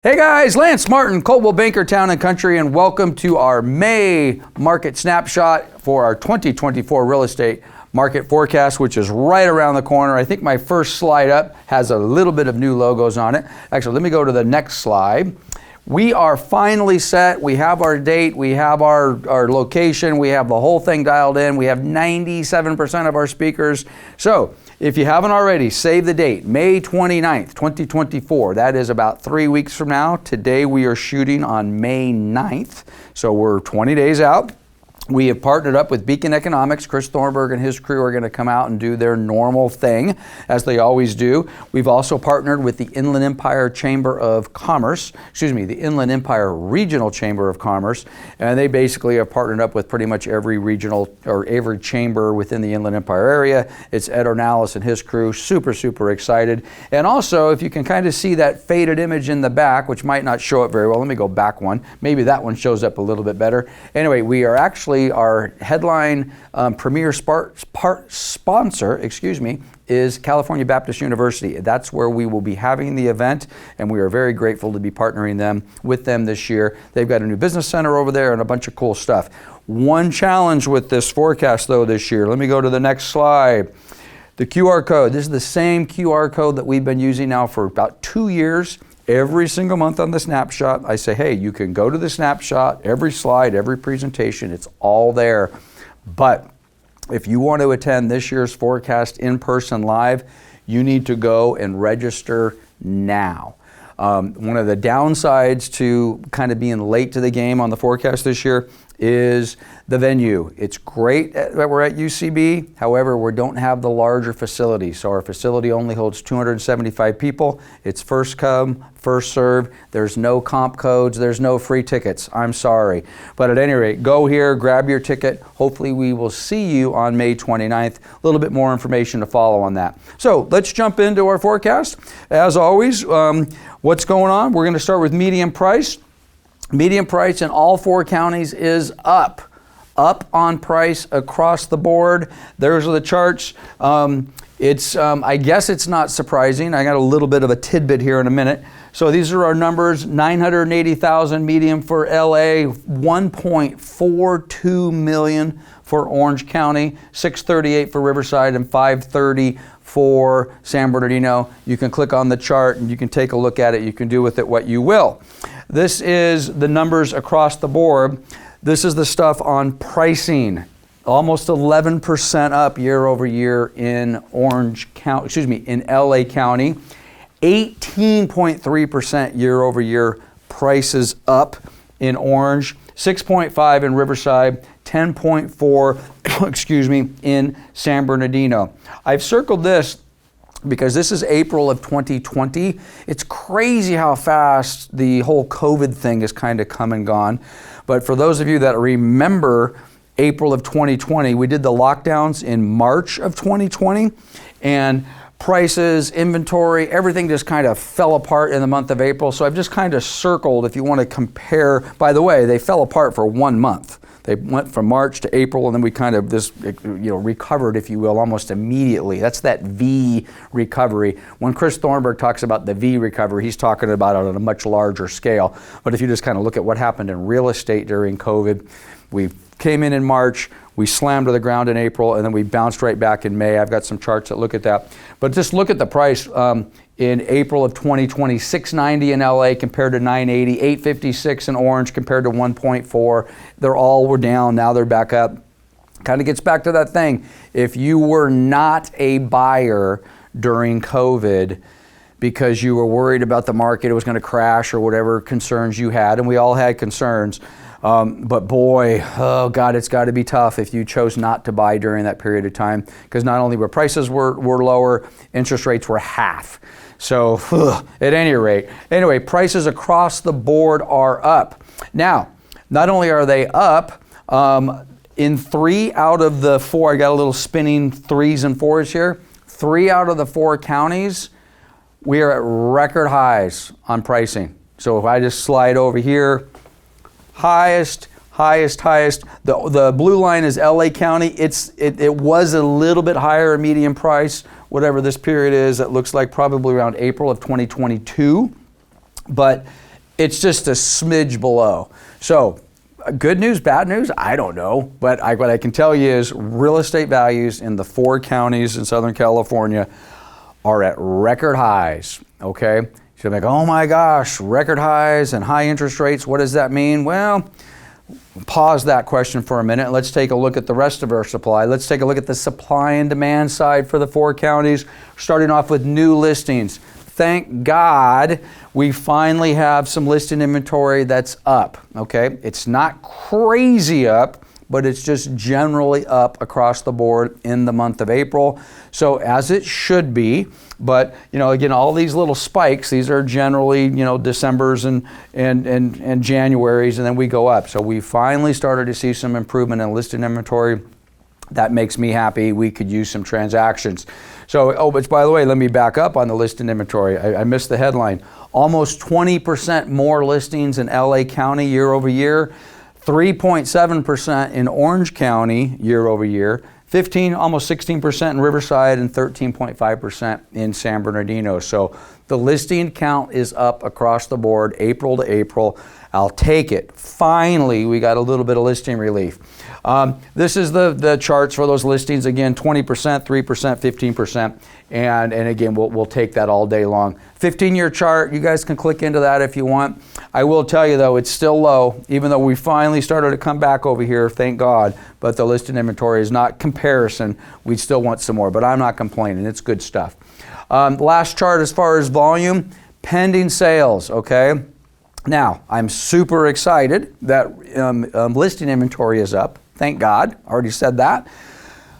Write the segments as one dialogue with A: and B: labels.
A: Hey guys, Lance Martin, Coldwell Banker, Town and Country, and welcome to our May Market Snapshot for our 2024 real estate market forecast, which is right around the corner. I think my first slide up has a little bit of new logos on it. Actually, let me go to the next slide. We are finally set. We have our date, we have our location, we have the whole thing dialed in. We have 97% of our speakers. So if you haven't already, save the date, May 29th, 2024. That is about 3 weeks from now. Today we are shooting on May 9th, so we're 20 days out. We have partnered up with Beacon Economics. Chris Thornburg and his crew are going to come out and do their normal thing, as they always do. We've also partnered with the Inland Empire Chamber of Commerce, the Inland Empire Regional Chamber of Commerce, and they basically have partnered up with pretty much every regional or every chamber within the Inland Empire area. It's Ed Ornalis and his crew, super excited. And also, if you can kind of see that faded image in the back, which might not show up very well, let me go back one. Maybe that one shows up a little bit better. Anyway, we are actually our headline premier sponsor, is California Baptist University. That's where we will be having the event, and we are very grateful to be partnering with them this year. They've got a new business center over there and a bunch of cool stuff. One challenge with this forecast though this year, let me go to the next slide. The QR code. This is the same QR code that we've been using now for about 2 years. Every single month on the snapshot, I say, hey, you can go to the snapshot, every slide, every presentation, it's all there. But if you want to attend this year's forecast in person live, you need to go and register now. One of the downsides to kind of being late to the game on the forecast this year is the venue. It's great that we're at UCB. However, we don't have the larger facility. So our facility only holds 275 people. It's first come, first serve. There's no comp codes. There's no free tickets. I'm sorry. But at any rate, go here, grab your ticket. Hopefully we will see you on May 29th. A little bit more information to follow on that. So let's jump into our forecast. As always, what's going on? We're going to start with median price. Median price in all 4 counties is up on price across the board. There's the charts. I guess it's not surprising. I got a little bit of a tidbit here in a minute. So these are our numbers: 980,000 median for LA, 1.42 million for Orange County, 638 for Riverside, and 530 for San Bernardino. You can click on the chart and you can take a look at it. You can do with it what you will. This is the numbers across the board. This is the stuff on pricing. Almost 11% up year over year in in LA County. 18.3% year over year prices up in Orange. 6.5 in Riverside. 10.4, in San Bernardino. I've circled this because this is April of 2020. It's crazy how fast the whole COVID thing has kind of come and gone. But for those of you that remember April of 2020, we did the lockdowns in March of 2020, and prices, inventory, everything just kind of fell apart in the month of April. So I've just kind of circled, if you want to compare. By the way, they fell apart for 1 month. They went from March to April, and then we kind of recovered, if you will, almost immediately. That's that V recovery. When Chris Thornburg talks about the V recovery, he's talking about it on a much larger scale. But if you just kind of look at what happened in real estate during COVID, we came in March, we slammed to the ground in April, and then we bounced right back in May. I've got some charts that look at that. But just look at the price. In April of 2020, 690 in LA compared to 980, 856 in Orange compared to 1.4. Were down, now they're back up. Kind of gets back to that thing. If you were not a buyer during COVID because you were worried about the market, it was going to crash or whatever concerns you had, and we all had concerns, but boy, oh God, it's got to be tough if you chose not to buy during that period of time, because not only were prices were lower, interest rates were half. So at any rate, anyway, prices across the board are up. Now, not only are they up, in 3 out of the 4, I got a little spinning 3s and 4s here, 3 out of the 4 counties, we are at record highs on pricing. So if I just slide over here, highest. The blue line is LA County. It was a little bit higher median price, whatever this period is. It looks like probably around April of 2022. But It's just a smidge below. So good news, bad news, I don't know. But what I can tell you is real estate values in the 4 counties in Southern California are at record highs, okay? You're like, oh my gosh, record highs and high interest rates, what does that mean? Well, pause that question for a minute. Let's take a look at the rest of our supply. Let's take a look at the supply and demand side for the 4 counties, starting off with new listings. Thank God we finally have some listing inventory that's up, okay? It's not crazy up, but it's just generally up across the board in the month of April. So as it should be, but again, all these little spikes, these are generally, Decembers and Januaries, and then we go up. So we finally started to see some improvement in listing inventory. That makes me happy. We could use some transactions. So, but by the way, let me back up on the listing inventory. I missed the headline. Almost 20% more listings in LA County year over year, 3.7% in Orange County year over year, almost 16% in Riverside, and 13.5% in San Bernardino. So the listing count is up across the board, April to April. I'll take it. Finally, we got a little bit of listing relief. This is the charts for those listings. Again, 20%, 3%, 15%. And again, we'll take that all day long. 15-year chart, you guys can click into that if you want. I will tell you though, it's still low, even though we finally started to come back over here, thank God. But the listing inventory is not comparison. We still want some more, but I'm not complaining. It's good stuff. Last chart as far as volume, pending sales, okay? Now, I'm super excited that listing inventory is up. Thank God, already said that.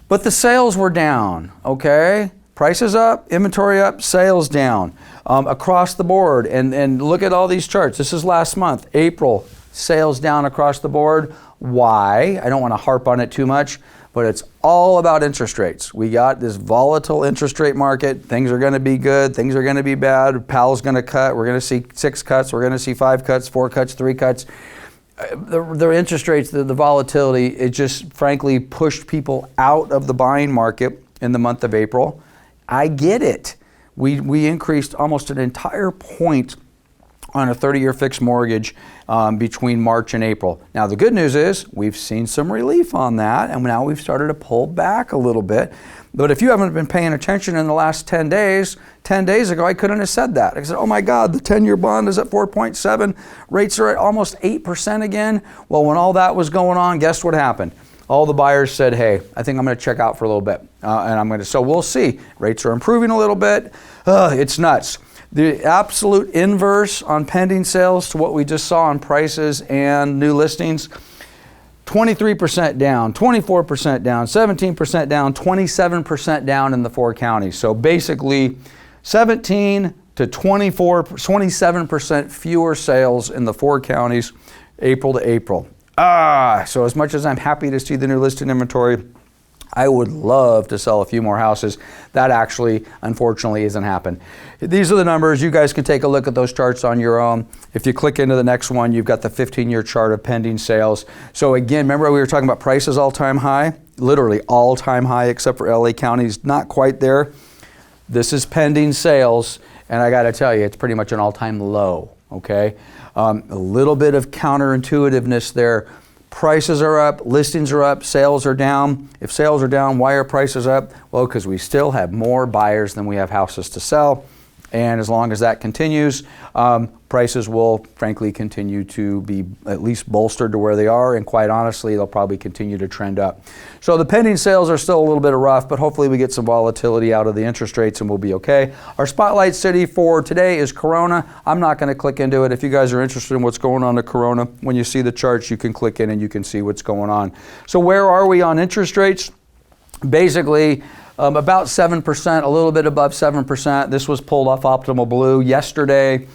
A: But the sales were down, okay? Prices up, inventory up, sales down across the board. And look at all these charts. This is last month, April, sales down across the board. Why? I don't want to harp on it too much, but it's all about interest rates. We got this volatile interest rate market. Things are going to be good. Things are going to be bad. Powell's going to cut. We're going to see 6 cuts. We're going to see 5 cuts, 4 cuts, 3 cuts. The interest rates, the volatility, it just frankly pushed people out of the buying market in the month of April. I get it. We increased almost an entire point on a 30-year fixed mortgage between March and April. Now the good news is we've seen some relief on that, and now we've started to pull back a little bit. But if you haven't been paying attention in the last 10 days ago, I couldn't have said that. I said, oh my God, the 10-year bond is at 4.7. Rates are at almost 8% again. Well, when all that was going on, guess what happened? All the buyers said, hey, I think I'm going to check out for a little bit. So we'll see. Rates are improving a little bit. It's nuts. The absolute inverse on pending sales to what we just saw on prices and new listings, 23% down, 24% down, 17% down, 27% down in the 4 counties. So basically 17 to 27% fewer sales in the 4 counties, April to April. So as much as I'm happy to see the new listing inventory, I would love to sell a few more houses. That actually, unfortunately, isn't happening. These are the numbers. You guys can take a look at those charts on your own. If you click into the next one, you've got the 15-year chart of pending sales. So again, remember we were talking about prices all-time high? Literally all-time high, except for LA County's not quite there. This is pending sales, and I got to tell you, it's pretty much an all-time low, okay? A little bit of counterintuitiveness there. Prices are up, listings are up, sales are down. If sales are down, why are prices up? Well, because we still have more buyers than we have houses to sell. And as long as that continues, prices will frankly continue to be at least bolstered to where they are. And quite honestly, they'll probably continue to trend up. So the pending sales are still a little bit rough, but hopefully we get some volatility out of the interest rates and we'll be okay. Our spotlight city for today is Corona. I'm not going to click into it. If you guys are interested in what's going on to Corona, when you see the charts, you can click in and you can see what's going on. So where are we on interest rates? Basically, about 7%, a little bit above 7%. This was pulled off Optimal Blue yesterday.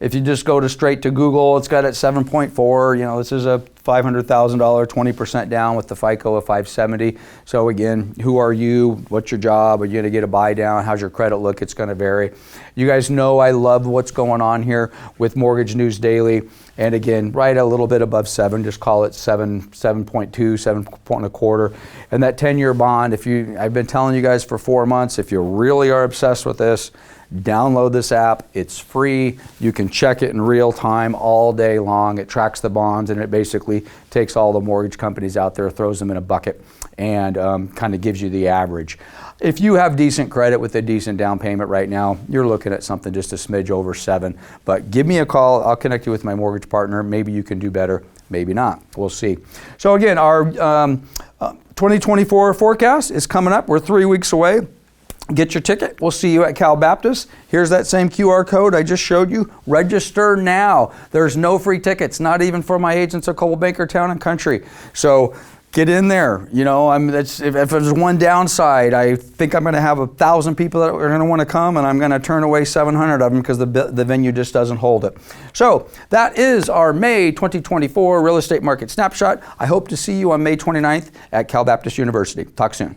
A: If you just go straight to Google, it's got it 7.4. This is a $500,000, 20% down with the FICO of 570. So again, who are you? What's your job? Are you going to get a buy down? How's your credit look? It's going to vary. You guys know I love what's going on here with Mortgage News Daily. And again, right a little bit above 7, just call it 7.2, 7.25. And that 10-year bond, I've been telling you guys for 4 months, if you really are obsessed with this, download this app. It's free. You can check it in real time all day long. It tracks the bonds, and it basically takes all the mortgage companies out there, throws them in a bucket, and kind of gives you the average. If you have decent credit with a decent down payment right now, you're looking at something just a smidge over 7. But give me a call. I'll connect you with my mortgage partner. Maybe you can do better. Maybe not. We'll see. So again, our 2024 forecast is coming up. We're 3 weeks away. Get your ticket. We'll see you at Cal Baptist. Here's that same QR code I just showed you. Register now. There's no free tickets, not even for my agents at Coldwell Banker Town and Country. So get in there. You know, if there's one downside, I think I'm going to have 1,000 people that are going to want to come, and I'm going to turn away 700 of them because the venue just doesn't hold it. So that is our May 2024 Real Estate Market Snapshot. I hope to see you on May 29th at Cal Baptist University. Talk soon.